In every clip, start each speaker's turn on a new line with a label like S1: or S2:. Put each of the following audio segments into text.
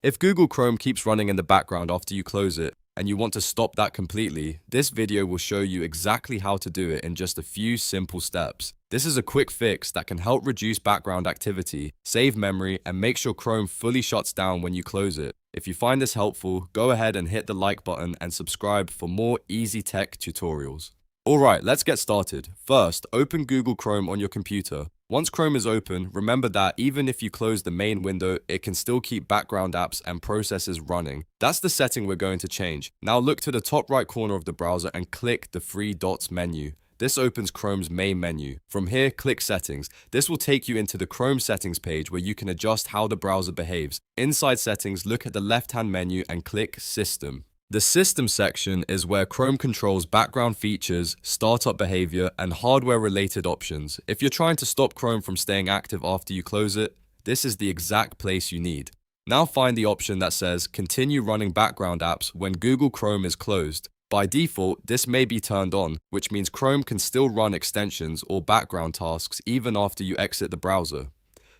S1: If Google Chrome keeps running in the background after you close it, and you want to stop that completely, this video will show you exactly how to do it in just a few simple steps. This is a quick fix that can help reduce background activity, save memory, and make sure Chrome fully shuts down when you close it. If you find this helpful, go ahead and hit the like button and subscribe for more easy tech tutorials. Alright, let's get started. First, open Google Chrome on your computer. Once Chrome is open, remember that even if you close the main window, it can still keep background apps and processes running. That's the setting we're going to change. Now look to the top right corner of the browser and click the three dots menu. This opens Chrome's main menu. From here, click Settings. This will take you into the Chrome settings page where you can adjust how the browser behaves. Inside Settings, look at the left-hand menu and click System. The System section is where Chrome controls background features, startup behavior, and hardware-related options. If you're trying to stop Chrome from staying active after you close it, this is the exact place you need. Now find the option that says Continue running background apps when Google Chrome is closed. By default, this may be turned on, which means Chrome can still run extensions or background tasks even after you exit the browser.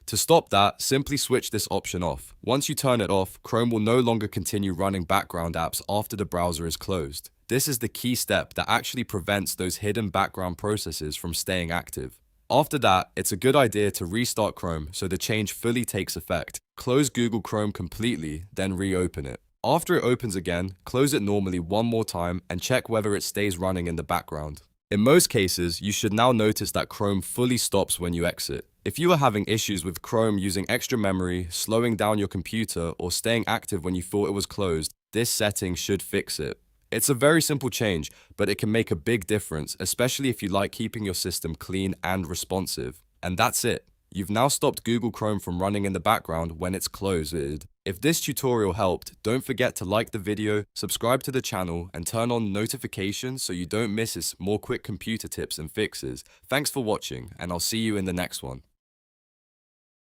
S1: To stop that, simply switch this option off. Once you turn it off, Chrome will no longer continue running background apps after the browser is closed. This is the key step that actually prevents those hidden background processes from staying active. After that, it's a good idea to restart Chrome so the change fully takes effect. Close Google Chrome completely, then reopen it. After it opens again, close it normally one more time and check whether it stays running in the background. In most cases, you should now notice that Chrome fully stops when you exit. If you are having issues with Chrome using extra memory, slowing down your computer, or staying active when you thought it was closed, this setting should fix it. It's a very simple change, but it can make a big difference, especially if you like keeping your system clean and responsive. And that's it. You've now stopped Google Chrome from running in the background when it's closed. If this tutorial helped, don't forget to like the video, subscribe to the channel, and turn on notifications so you don't miss more quick computer tips and fixes. Thanks for watching, and I'll see you in the next one.